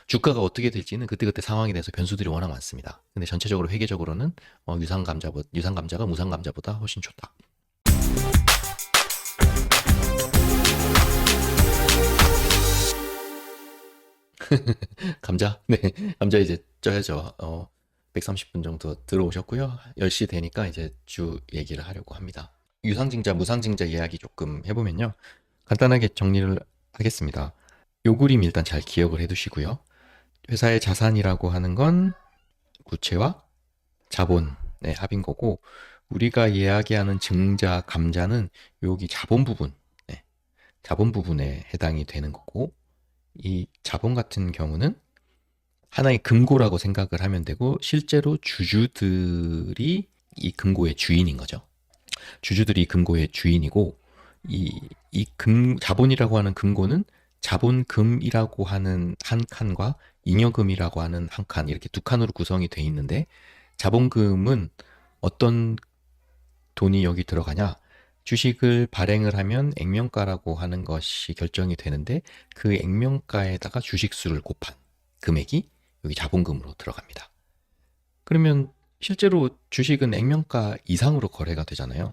주가가 어떻게 될지는 그때그때 상황에 대해서 변수들이 워낙 많습니다. 근데 전체적으로 회계적으로는 유상감자가 무상감자보다 훨씬 좋다. 감자? 네, 감자 이제 쪄야죠. 130분 정도 들어오셨고요. 10시 되니까 이제 주 얘기를 하려고 합니다. 유상증자, 무상증자 이야기 조금 해보면요. 간단하게 정리를 하겠습니다. 요 그림 일단 잘 기억을 해두시고요. 회사의 자산이라고 하는 건 부채와 자본의 합인 거고, 우리가 이야기하는 증자, 감자는 여기 자본 부분, 네, 자본 부분에 해당이 되는 거고, 이 자본 같은 경우는 하나의 금고라고 생각을 하면 되고, 실제로 주주들이 이 금고의 주인인 거죠. 주주들이 이 금고의 주인이고, 자본이라고 하는 금고는 자본금이라고 하는 한 칸과 잉여금이라고 하는 한 칸, 이렇게 두 칸으로 구성이 되어 있는데, 자본금은 어떤 돈이 여기 들어가냐? 주식을 발행을 하면 액면가라고 하는 것이 결정이 되는데, 그 액면가에다가 주식수를 곱한 금액이 여기 자본금으로 들어갑니다. 그러면 실제로 주식은 액면가 이상으로 거래가 되잖아요.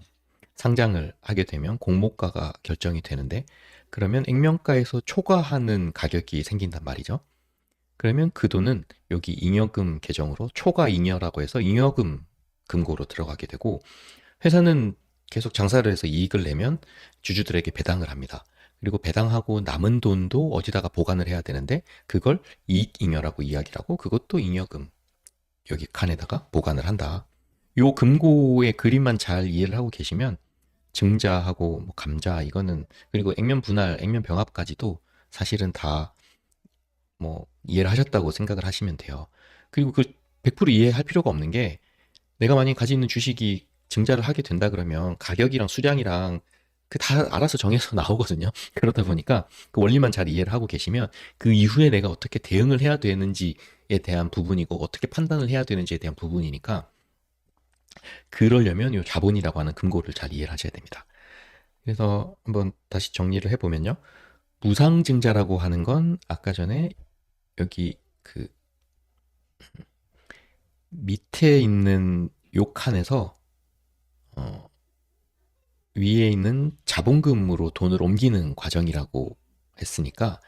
상장을 하게 되면 공모가가 결정이 되는데, 그러면 액면가에서 초과하는 가격이 생긴단 말이죠. 그러면 그 돈은 여기 잉여금 계정으로 초과 잉여라고 해서 잉여금 금고로 들어가게 되고, 회사는 계속 장사를 해서 이익을 내면 주주들에게 배당을 합니다. 그리고 배당하고 남은 돈도 어디다가 보관을 해야 되는데, 그걸 이익잉여라고 이야기를 하고, 그것도 잉여금 여기 칸에다가 보관을 한다. 요 금고의 그림만 잘 이해를 하고 계시면 증자하고 뭐 감자 이거는, 그리고 액면 분할, 액면 병합까지도 사실은 다 뭐 이해를 하셨다고 생각을 하시면 돼요. 그리고 그 100% 이해할 필요가 없는 게, 내가 만약 가지고 있는 주식이 증자를 하게 된다 그러면 가격이랑 수량이랑 그 다 알아서 정해서 나오거든요. 그러다 보니까 그 원리만 잘 이해를 하고 계시면 그 이후에 내가 어떻게 대응을 해야 되는지에 대한 부분이고, 어떻게 판단을 해야 되는지에 대한 부분이니까, 그러려면 이 자본이라고 하는 금고를 잘 이해를 하셔야 됩니다. 그래서 한번 다시 정리를 해보면요. 무상증자라고 하는 건 아까 전에 여기 그 밑에 있는 요 칸에서 위에 있는 자본금으로 돈을 옮기는 과정이라고 했으니까,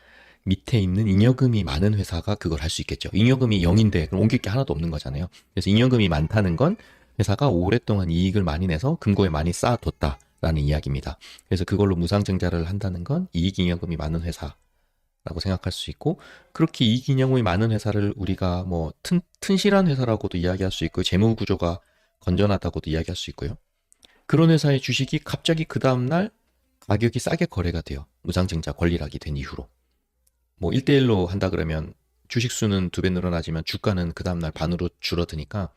밑에 있는 잉여금이 많은 회사가 그걸 할 수 있겠죠. 잉여금이 0인데 그럼 옮길 게 하나도 없는 거잖아요. 그래서 잉여금이 많다는 건 회사가 오랫동안 이익을 많이 내서 금고에 많이 쌓아뒀다라는 이야기입니다. 그래서 그걸로 무상증자를 한다는 건 이익잉여금이 많은 회사라고 생각할 수 있고, 그렇게 이익잉여금이 많은 회사를 우리가 뭐 튼실한 회사라고도 이야기할 수 있고, 재무 구조가 건전하다고도 이야기할 수 있고요. 그런 회사의 주식이 갑자기 그 다음날 가격이 싸게 거래가 돼요. 무상증자 권리락이 된 이후로. 뭐 1대1로 한다 그러면 주식 수는 2배 늘어나지만 주가는 그 다음날 반으로 줄어드니까,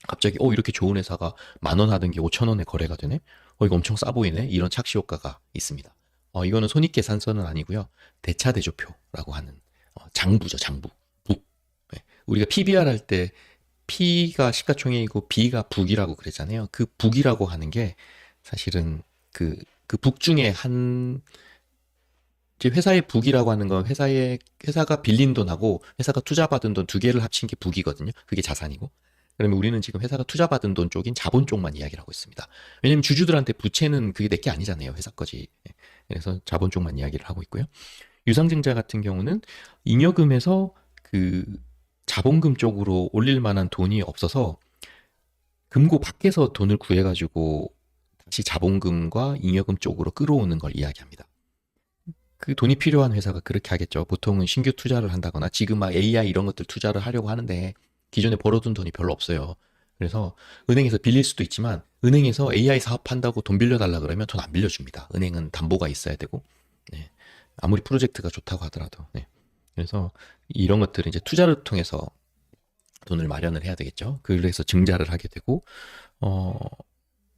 갑자기 이렇게 좋은 회사가 10,000원 하던 게 5,000원에 거래가 되네? 이거 엄청 싸 보이네? 이런 착시 효과가 있습니다. 이거는 손익계산서는 아니고요. 대차대조표라고 하는 장부죠, 장부. 북. 네. 우리가 PBR 할 때 P가 시가총액이고 B가 북이라고 그랬잖아요. 그 북이라고 하는 게 사실은 그 북 중에 이제 회사의 북이라고 하는 건 회사가 빌린 돈하고 회사가 투자받은 돈 두 개를 합친 게 북이거든요. 그게 자산이고. 그러면 우리는 지금 회사가 투자받은 돈 쪽인 자본 쪽만 이야기를 하고 있습니다. 왜냐면 주주들한테 부채는 그게 내게 아니잖아요. 회사 거지. 그래서 자본 쪽만 이야기를 하고 있고요. 유상증자 같은 경우는 잉여금에서 그 자본금 쪽으로 올릴 만한 돈이 없어서 금고 밖에서 돈을 구해가지고 다시 자본금과 잉여금 쪽으로 끌어오는 걸 이야기합니다. 그 돈이 필요한 회사가 그렇게 하겠죠. 보통은 신규 투자를 한다거나, 지금 막 AI 이런 것들 투자를 하려고 하는데 기존에 벌어둔 돈이 별로 없어요. 그래서 은행에서 빌릴 수도 있지만, 은행에서 AI 사업한다고 돈 빌려달라 그러면 돈 안 빌려줍니다. 은행은 담보가 있어야 되고, 네. 아무리 프로젝트가 좋다고 하더라도. 네. 그래서 이런 것들은 이제 투자를 통해서 돈을 마련을 해야 되겠죠. 그래서 증자를 하게 되고,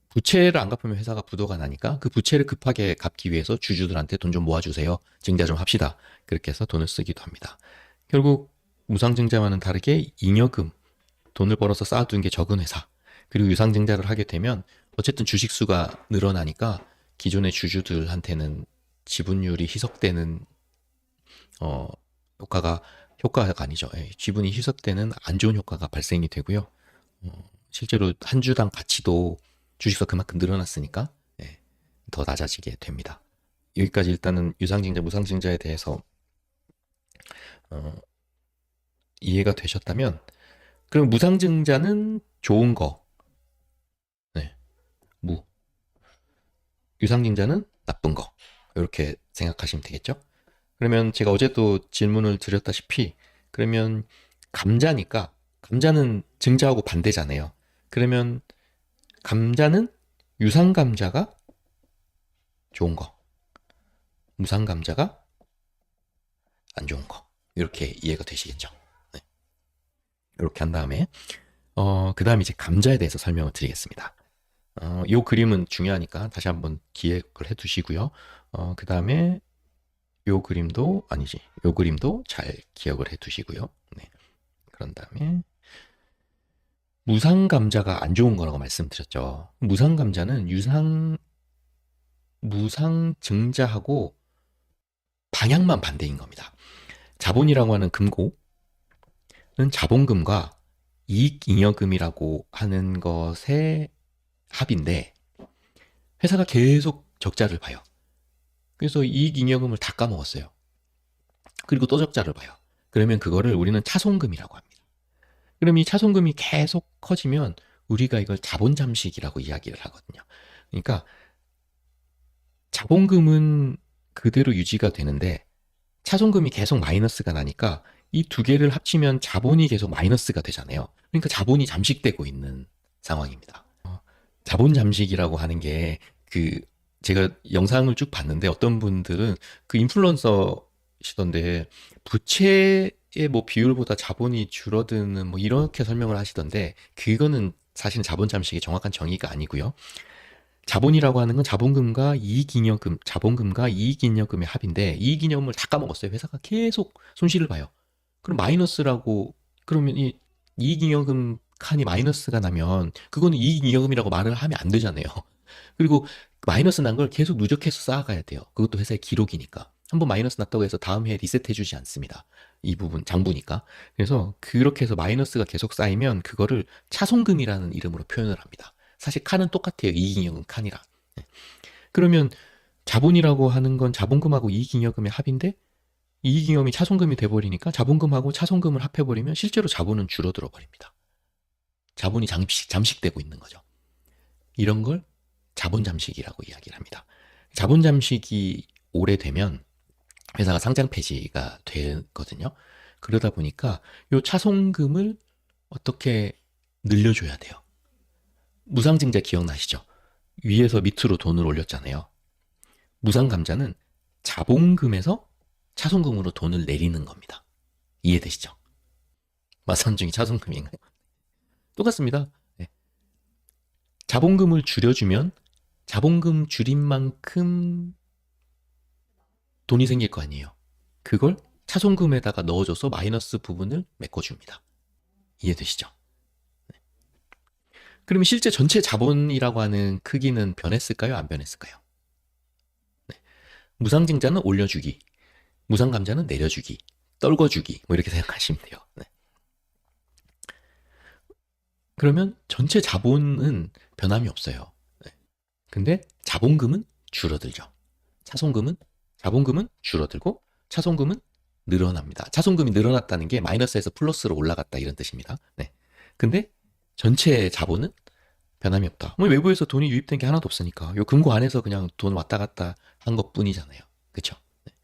부채를 안 갚으면 회사가 부도가 나니까 그 부채를 급하게 갚기 위해서 주주들한테 돈 좀 모아주세요. 증자 좀 합시다. 그렇게 해서 돈을 쓰기도 합니다. 결국 무상증자와는 다르게 잉여금, 돈을 벌어서 쌓아둔 게 적은 회사, 그리고 유상증자를 하게 되면 어쨌든 주식수가 늘어나니까 기존의 주주들한테는 지분율이 희석되는 효과가 효과가 아니죠. 예, 지분이 희석되는 안 좋은 효과가 발생이 되고요. 실제로 한 주당 가치도 주식수가 그만큼 늘어났으니까 예, 더 낮아지게 됩니다. 여기까지 일단은 유상증자, 무상증자에 대해서 이해가 되셨다면, 그럼 무상증자는 좋은 거, 네, 유상증자는 나쁜 거, 이렇게 생각하시면 되겠죠? 그러면 제가 어제도 질문을 드렸다시피, 그러면 감자니까 감자는 증자하고 반대잖아요. 그러면 감자는 유상감자가 좋은 거, 무상감자가 안 좋은 거, 이렇게 이해가 되시겠죠? 네. 이렇게 한 다음에 그 다음에 이제 감자에 대해서 설명을 드리겠습니다. 이 그림은 중요하니까 다시 한번 기억을 해 두시고요. 그 다음에 요 그림도 잘 기억을 해 두시고요. 네. 그런 다음에 무상감자가 안 좋은 거라고 말씀드렸죠. 무상감자는 무상증자하고 방향만 반대인 겁니다. 자본이라고 하는 금고는 자본금과 이익잉여금이라고 하는 것의 합인데, 회사가 계속 적자를 봐요. 그래서 이익잉여금을 다 까먹었어요. 그리고 또 적자를 봐요. 그러면 그거를 우리는 차손금이라고 합니다. 그럼 이 차손금이 계속 커지면 우리가 이걸 자본잠식이라고 이야기를 하거든요. 그러니까 자본금은 그대로 유지가 되는데 차손금이 계속 마이너스가 나니까 이 두 개를 합치면 자본이 계속 마이너스가 되잖아요. 그러니까 자본이 잠식되고 있는 상황입니다. 자본 잠식이라고 하는 게 제가 영상을 쭉 봤는데 어떤 분들은 그 인플루언서시던데 부채의 뭐 비율보다 자본이 줄어드는 뭐 이렇게 설명을 하시던데, 그거는 사실은 자본 잠식의 정확한 정의가 아니고요. 자본이라고 하는 건 자본금과 이익잉여금의 합인데, 이익잉여금을 다 까먹었어요. 회사가 계속 손실을 봐요. 그럼 마이너스라고, 그러면 이 이익잉여금 칸이 마이너스가 나면 그거는 이익잉여금이라고 말을 하면 안 되잖아요. 그리고 마이너스 난 걸 계속 누적해서 쌓아가야 돼요. 그것도 회사의 기록이니까. 한번 마이너스 났다고 해서 다음 해에 리셋해주지 않습니다. 이 부분 장부니까. 그래서 그렇게 해서 마이너스가 계속 쌓이면 그거를 차손금이라는 이름으로 표현을 합니다. 사실 칸은 똑같아요. 이익잉여금 칸이랑. 네. 그러면 자본이라고 하는 건 자본금하고 이익잉여금의 합인데, 이익잉여금이 차손금이 돼버리니까 자본금하고 차손금을 합해버리면 실제로 자본은 줄어들어 버립니다. 자본이 잠식되고 있는 거죠. 이런 걸 자본 잠식이라고 이야기를 합니다. 자본 잠식이 오래되면 회사가 상장 폐지가 되거든요. 그러다 보니까 이 차손금을 어떻게 늘려줘야 돼요. 무상증자 기억나시죠? 위에서 밑으로 돈을 올렸잖아요. 무상감자는 자본금에서 차손금으로 돈을 내리는 겁니다. 이해되시죠? 마산중이 차손금인가요? 똑같습니다. 네. 자본금을 줄여주면 자본금 줄인 만큼 돈이 생길 거 아니에요. 그걸 차손금에다가 넣어줘서 마이너스 부분을 메꿔줍니다. 이해되시죠? 네. 그러면 실제 전체 자본이라고 하는 크기는 변했을까요? 안 변했을까요? 네. 무상증자는 올려주기, 무상감자는 내려주기, 떨궈주기, 뭐 이렇게 생각하시면 돼요. 네. 그러면 전체 자본은 변함이 없어요. 네. 근데 자본금은 줄어들죠. 자본금은 줄어들고 차손금은 늘어납니다. 차손금이 늘어났다는 게 마이너스에서 플러스로 올라갔다 이런 뜻입니다. 네. 근데 전체 자본은 변함이 없다. 뭐 외부에서 돈이 유입된 게 하나도 없으니까 요 금고 안에서 그냥 돈 왔다 갔다 한 것뿐이잖아요. 그렇죠? 네.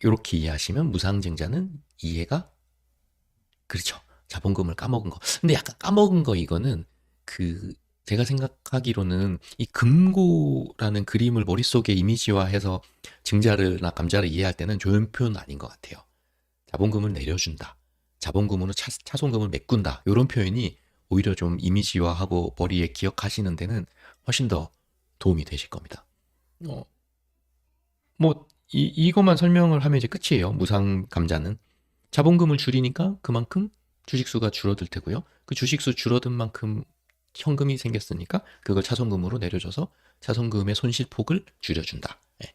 이렇게 이해하시면 무상증자는 이해가, 그렇죠. 자본금을 까먹은 거. 근데 약간 까먹은 거 이거는 제가 생각하기로는 이 금고라는 그림을 머릿속에 이미지화해서 증자나 감자를 이해할 때는 좋은 표현은 아닌 것 같아요. 자본금을 내려준다, 자본금으로 차손금을 메꾼다, 이런 표현이 오히려 좀 이미지화하고 머리에 기억하시는 데는 훨씬 더 도움이 되실 겁니다. 이것만 설명을 하면 이제 끝이에요. 무상 감자는 자본금을 줄이니까 그만큼 주식수가 줄어들 테고요. 그 주식수 줄어든 만큼 현금이 생겼으니까 그걸 차손금으로 내려줘서 차손금의 손실폭을 줄여준다. 예.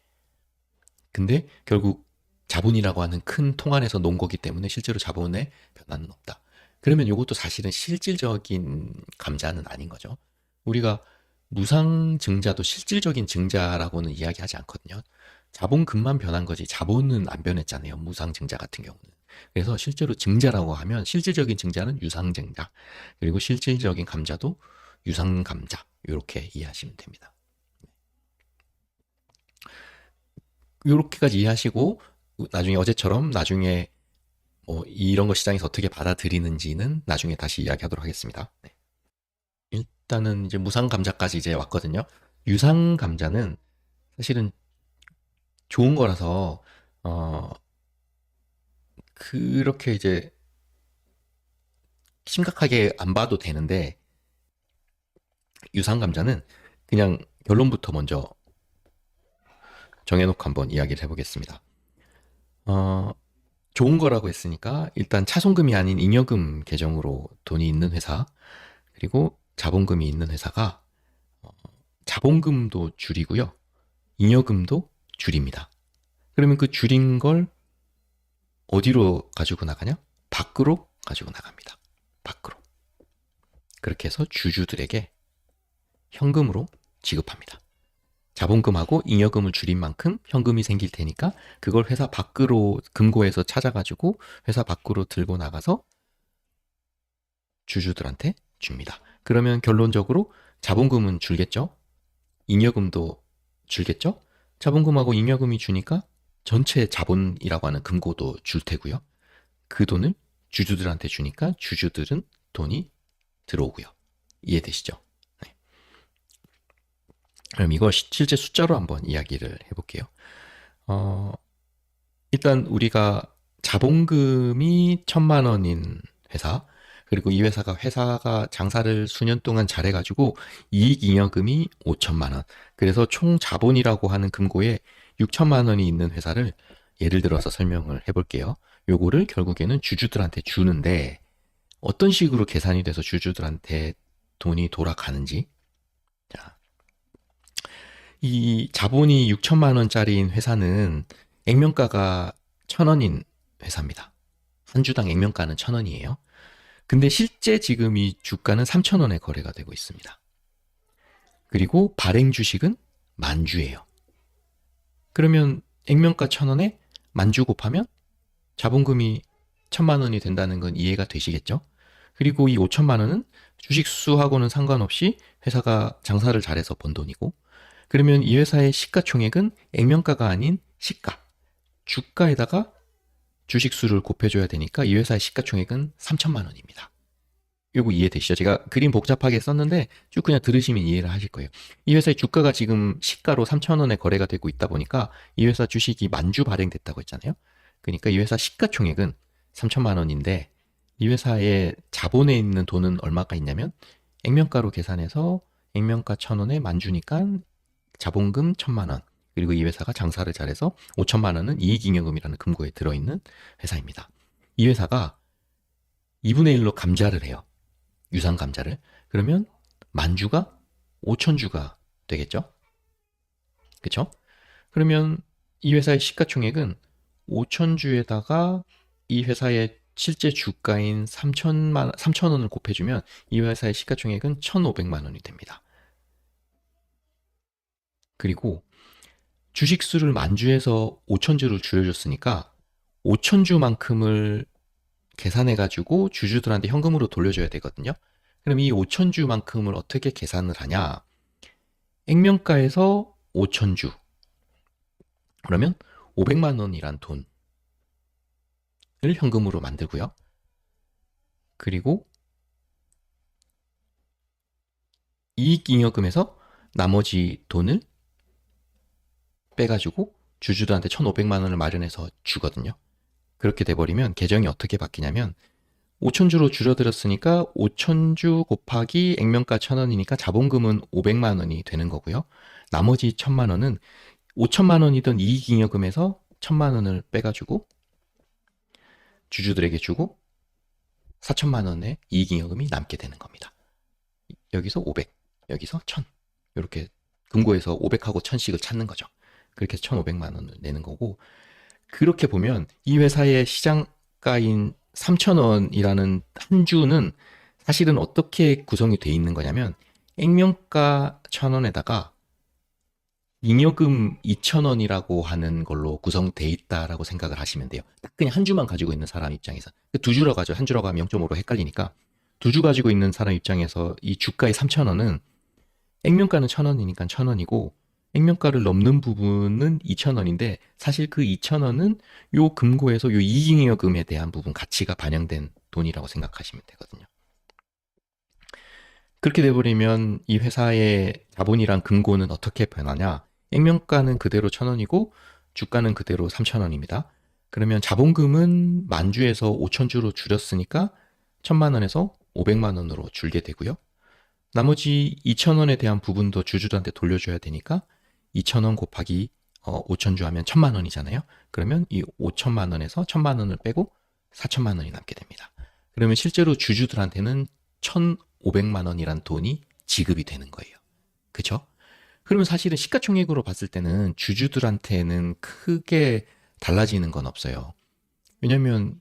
근데 결국 자본이라고 하는 큰 통 안에서 놓은 거기 때문에 실제로 자본의 변화는 없다. 그러면 이것도 사실은 실질적인 감자는 아닌 거죠. 우리가 무상증자도 실질적인 증자라고는 이야기하지 않거든요. 자본금만 변한 거지 자본은 안 변했잖아요. 무상증자 같은 경우는. 그래서 실제로 증자라고 하면 실질적인 증자는 유상증자, 그리고 실질적인 감자도 유상감자, 이렇게 이해하시면 됩니다. 이렇게까지 이해하시고 나중에 어제처럼 나중에 뭐 이런 거 시장에서 어떻게 받아들이는지는 나중에 다시 이야기하도록 하겠습니다. 네. 일단은 이제 무상 감자까지 이제 왔거든요. 유상 감자는 사실은 좋은 거라서 그렇게 이제 심각하게 안 봐도 되는데, 유상 감자는 그냥 결론부터 먼저 정해놓고 한번 이야기를 해보겠습니다. 좋은 거라고 했으니까 일단 차손금이 아닌 잉여금 계정으로 돈이 있는 회사, 그리고 자본금이 있는 회사가 자본금도 줄이고요, 잉여금도 줄입니다. 그러면 그 줄인 걸 어디로 가지고 나가냐? 밖으로 가지고 나갑니다. 밖으로. 그렇게 해서 주주들에게 현금으로 지급합니다. 자본금하고 잉여금을 줄인 만큼 현금이 생길 테니까 그걸 회사 밖으로, 금고에서 찾아가지고 회사 밖으로 들고 나가서 주주들한테 줍니다. 그러면 결론적으로 자본금은 줄겠죠? 잉여금도 줄겠죠? 자본금하고 잉여금이 주니까 전체 자본이라고 하는 금고도 줄 테고요. 그 돈을 주주들한테 주니까 주주들은 돈이 들어오고요. 이해되시죠? 네. 그럼 이걸 실제 숫자로 한번 이야기를 해볼게요. 일단 우리가 자본금이 1,000만 원인 회사, 그리고 이 회사가 장사를 수년 동안 잘해가지고 이익잉여금이 5천만 원. 그래서 총 자본이라고 하는 금고에 6천만 원이 있는 회사를 예를 들어서 설명을 해볼게요. 요거를 결국에는 주주들한테 주는데 어떤 식으로 계산이 돼서 주주들한테 돈이 돌아가는지. 자, 이 자본이 6천만 원짜리인 회사는 액면가가 1,000원인 회사입니다. 한 주당 액면가는 1,000원이에요. 근데 실제 지금 이 주가는 3,000원에 거래가 되고 있습니다. 그리고 발행 주식은 만주예요. 그러면 액면가 1,000원에 만주 곱하면 자본금이 1,000만 원이 된다는 건 이해가 되시겠죠? 그리고 이 5천만 원은 주식 수하고는 상관없이 회사가 장사를 잘해서 번 돈이고, 그러면 이 회사의 시가총액은 액면가가 아닌 시가, 주가에다가 주식 수를 곱해줘야 되니까 이 회사의 시가총액은 3천만 원입니다. 이거 이해되시죠? 제가 그림 복잡하게 썼는데 쭉 그냥 들으시면 이해를 하실 거예요. 이 회사의 주가가 지금 시가로 3,000원에 거래가 되고 있다 보니까 이 회사 주식이 만주 발행됐다고 했잖아요. 그러니까 이 회사 시가총액은 3천만 원인데 이 회사의 자본에 있는 돈은 얼마가 있냐면 액면가로 계산해서 액면가 1,000원에 만주니까 자본금 1,000만 원, 그리고 이 회사가 장사를 잘해서 5천만 원은 이익잉여금이라는 금고에 들어있는 회사입니다. 이 회사가 2분의 1로 감자를 해요. 유상 감자를. 그러면 만주가 5천주가 되겠죠? 그쵸? 그러면 이 회사의 시가총액은 5천주에다가 이 회사의 실제 주가인 3천원을 곱해주면 이 회사의 시가총액은 1,500만 원이 됩니다. 그리고 주식수를 만주에서 5천주를 줄여줬으니까 5천주만큼을 계산해가지고 주주들한테 현금으로 돌려줘야 되거든요. 그럼 이 5천주만큼을 어떻게 계산을 하냐? 액면가에서 5천주. 그러면 500만 원이란 돈을 현금으로 만들고요. 그리고 이익잉여금에서 나머지 돈을 빼가지고 주주들한테 1,500만 원을 마련해서 주거든요. 그렇게 돼버리면 계정이 어떻게 바뀌냐면 5천주로 줄여들었으니까 5천주 곱하기 액면가 1,000원이니까 자본금은 500만 원이 되는 거고요. 나머지 1,000만 원은 5천만 원이던 이익잉여금에서 1,000만 원을 빼가지고 주주들에게 주고 4천만 원의 이익잉여금이 남게 되는 겁니다. 여기서 500, 여기서 1,000, 이렇게 금고에서 500하고 1,000씩을 찾는 거죠. 그렇게 해서 1,500만 원을 내는 거고, 그렇게 보면 이 회사의 시장가인 3,000원이라는 한 주는 사실은 어떻게 구성이 돼 있는 거냐면 액면가 1,000원에다가 잉여금 2,000원이라고 하는 걸로 구성돼 있다라고 생각을 하시면 돼요. 딱 그냥 한 주만 가지고 있는 사람 입장에서. 두 주로 가죠. 한 주로 가면 0.5로 헷갈리니까. 두 주 가지고 있는 사람 입장에서 이 주가의 3,000원은 액면가는 1,000원이니까 1,000원이고 액면가를 넘는 부분은 2,000원인데 사실 그 2,000원은 요 금고에서 요 이익잉여금에 대한 부분 가치가 반영된 돈이라고 생각하시면 되거든요. 그렇게 돼버리면 이 회사의 자본이랑 금고는 어떻게 변하냐? 액면가는 그대로 1,000원이고 주가는 그대로 3,000원입니다. 그러면 자본금은 만주에서 5,000주로 줄였으니까 1,000만 원에서 500만 원으로 줄게 되고요. 나머지 2,000원에 대한 부분도 주주들한테 돌려줘야 되니까 2,000원 곱하기 5,000주 하면 1,000만 원이잖아요. 그러면 이 5,000만 원에서 1,000만 원을 빼고 4,000만 원이 남게 됩니다. 그러면 실제로 주주들한테는 1,500만 원이란 돈이 지급이 되는 거예요. 그죠? 그러면 사실은 시가총액으로 봤을 때는 주주들한테는 크게 달라지는 건 없어요. 왜냐면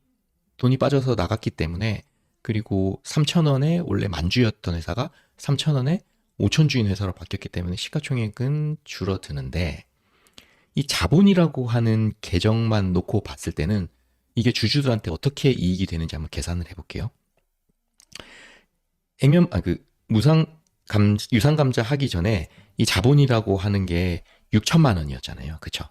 돈이 빠져서 나갔기 때문에 그리고 3,000원에 원래 만주였던 회사가 3,000원에 5,000주인 회사로 바뀌었기 때문에 시가총액은 줄어드는데 이 자본이라고 하는 계정만 놓고 봤을 때는 이게 주주들한테 어떻게 이익이 되는지 한번 계산을 해볼게요. 유상감자 하기 전에 이 자본이라고 하는 게 6천만 원이었잖아요. 그쵸?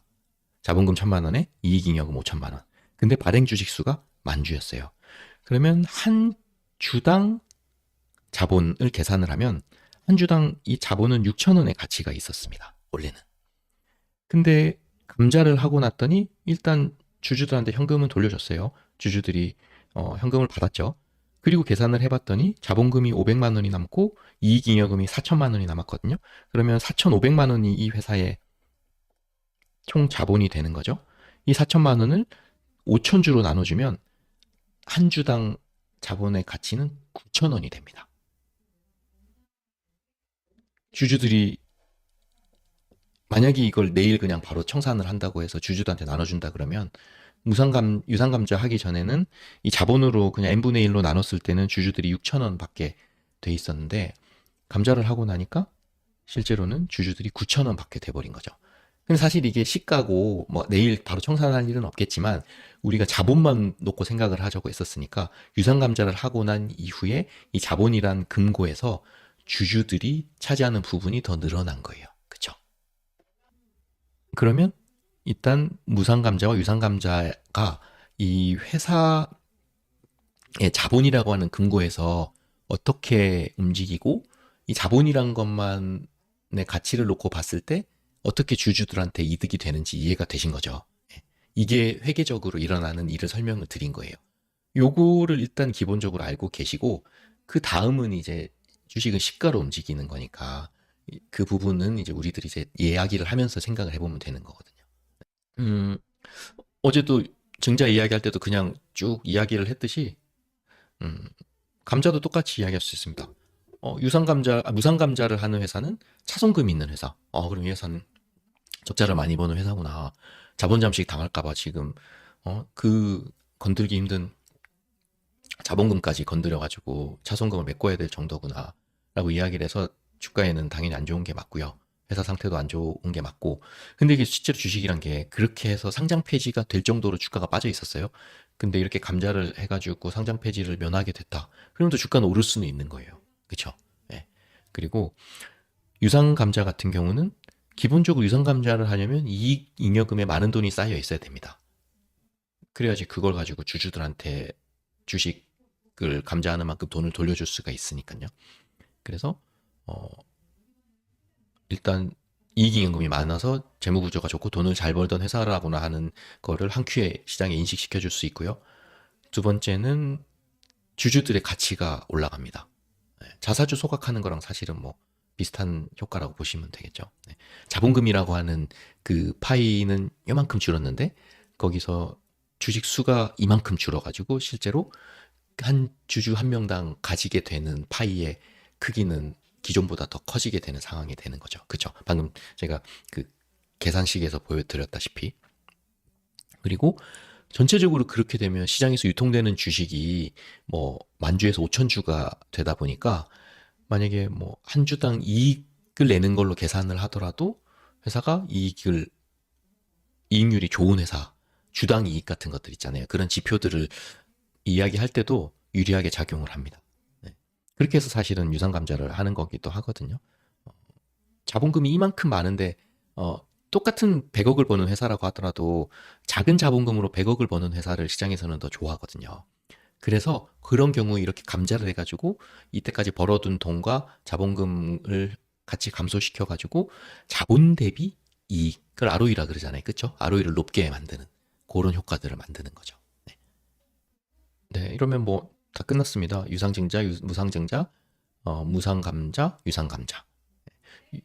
자본금 1,000만 원에 이익잉여금 5천만 원. 근데 발행 주식 수가 만주였어요. 그러면 한 주당 자본을 계산을 하면 한 주당 이 자본은 6,000원의 가치가 있었습니다. 원래는. 근데 감자를 하고 났더니 일단 주주들한테 현금은 돌려줬어요. 주주들이 현금을 받았죠. 그리고 계산을 해봤더니 자본금이 500만 원이 남고 이익잉여금이 4천만 원이 남았거든요. 그러면 4,500만 원이 이 회사의 총 자본이 되는 거죠. 이 4천만 원을 5,000주로 나눠주면 한 주당 자본의 가치는 9,000원이 됩니다. 주주들이 만약에 이걸 내일 그냥 바로 청산을 한다고 해서 주주들한테 나눠준다 그러면 유상감자 하기 전에는 이 자본으로 그냥 n분의 1로 나눴을 때는 주주들이 6,000원 밖에 돼 있었는데 감자를 하고 나니까 실제로는 주주들이 9,000원 밖에 돼버린 거죠. 근데 사실 이게 시가고 뭐 내일 바로 청산할 일은 없겠지만 우리가 자본만 놓고 생각을 하자고 했었으니까 유상감자를 하고 난 이후에 이 자본이란 금고에서 주주들이 차지하는 부분이 더 늘어난 거예요. 그쵸? 그러면 일단 무상감자와 유상감자가 이 회사의 자본이라고 하는 금고에서 어떻게 움직이고 이 자본이란 것만의 가치를 놓고 봤을 때 어떻게 주주들한테 이득이 되는지 이해가 되신 거죠. 이게 회계적으로 일어나는 일을 설명을 드린 거예요. 요거를 일단 기본적으로 알고 계시고 그 다음은 이제 주식은 시가로 움직이는 거니까 그 부분은 이제 우리들이 이제 이야기를 하면서 생각을 해보면 되는 거거든요. 음, 어제도 증자 이야기할 때도 그냥 쭉 이야기를 했듯이 음, 감자도 똑같이 이야기할 수 있습니다. 무상감자를 하는 회사는 차손금이 있는 회사. 그럼 이 회사는 적자를 많이 버는 회사구나. 자본 잠식 당할까봐 지금 그 건들기 힘든 자본금까지 건드려가지고 차손금을 메꿔야 될 정도구나. 라고 이야기를 해서 주가에는 당연히 안 좋은 게 맞고요. 회사 상태도 안 좋은 게 맞고. 근데 이게 실제로 주식이란 게 그렇게 해서 상장 폐지가 될 정도로 주가가 빠져 있었어요. 근데 이렇게 감자를 해가지고 상장 폐지를 면하게 됐다. 그럼 또 주가는 오를 수는 있는 거예요. 그쵸? 예. 그리고 유상감자 같은 경우는 기본적으로 유상감자를 하려면 이익 잉여금에 많은 돈이 쌓여 있어야 됩니다. 그래야지 그걸 가지고 주주들한테 주식을 감자하는 만큼 돈을 돌려줄 수가 있으니까요. 그래서 일단 이익잉여금이 많아서 재무구조가 좋고 돈을 잘 벌던 회사라구나 하는 거를 한 큐에 시장에 인식시켜 줄 수 있고요. 두 번째는 주주들의 가치가 올라갑니다. 자사주 소각하는 거랑 사실은 뭐 비슷한 효과라고 보시면 되겠죠. 자본금이라고 하는 그 파이는 요만큼 줄었는데 거기서 주식 수가 이만큼 줄어가지고 실제로 한 주주 한 명당 가지게 되는 파이의 크기는 기존보다 더 커지게 되는 상황이 되는 거죠. 그쵸? 방금 제가 그 계산식에서 보여드렸다시피. 그리고 전체적으로 그렇게 되면 시장에서 유통되는 주식이 뭐 만주에서 5천 주가 되다 보니까 만약에 뭐 한 주당 이익을 내는 걸로 계산을 하더라도 회사가 이익률이 좋은 회사, 주당 이익 같은 것들 있잖아요. 그런 지표들을 이야기할 때도 유리하게 작용을 합니다. 네. 그렇게 해서 사실은 유상감자를 하는 거기도 하거든요. 어, 자본금이 이만큼 많은데 똑같은 100억을 버는 회사라고 하더라도 작은 자본금으로 100억을 버는 회사를 시장에서는 더 좋아하거든요. 그래서 그런 경우에 이렇게 감자를 해가지고 이때까지 벌어둔 돈과 자본금을 같이 감소시켜가지고 자본 대비 이익을 ROE라 그러잖아요. 그쵸? ROE를 높게 만드는 그런 효과들을 만드는 거죠. 네, 네, 이러면 뭐 다 끝났습니다. 유상증자, 무상증자, 무상감자, 유상감자.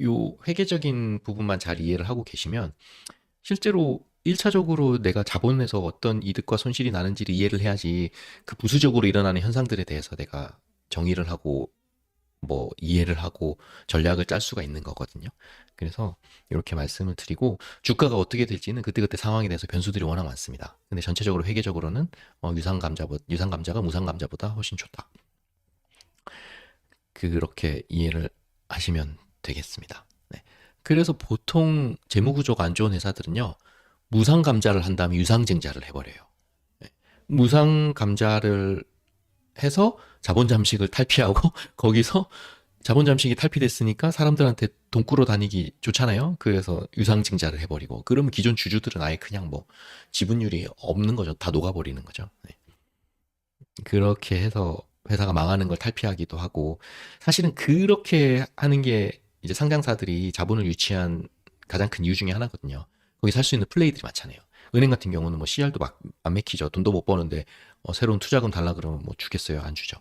요 회계적인 부분만 잘 이해를 하고 계시면 실제로 1차적으로 내가 자본에서 어떤 이득과 손실이 나는지를 이해를 해야지 그 부수적으로 일어나는 현상들에 대해서 내가 정의를 하고 뭐 이해를 하고 전략을 짤 수가 있는 거거든요. 그래서 이렇게 말씀을 드리고 주가가 어떻게 될지는 그때그때 상황에 대해서 변수들이 워낙 많습니다. 근데 전체적으로 회계적으로는 유상감자가 무상감자보다 훨씬 좋다. 그렇게 이해를 하시면 되겠습니다. 네. 그래서 보통 재무구조가 안 좋은 회사들은요, 무상감자를 한 다음에 유상증자를 해버려요. 네. 무상감자를 해서 자본 잠식을 탈피하고 거기서 자본 잠식이 탈피됐으니까 사람들한테 돈 꾸러 다니기 좋잖아요. 그래서 유상증자를 해버리고 그러면 기존 주주들은 아예 그냥 뭐 지분율이 없는 거죠. 다 녹아버리는 거죠. 네. 그렇게 해서 회사가 망하는 걸 탈피하기도 하고 사실은 그렇게 하는 게 이제 상장사들이 자본을 유치한 가장 큰 이유 중에 하나거든요. 거기 살 수 있는 플레이들이 많잖아요. 은행 같은 경우는 뭐 CR도 막 안 맥히죠. 돈도 못 버는데 새로운 투자금 달라 그러면 뭐 주겠어요? 안 주죠.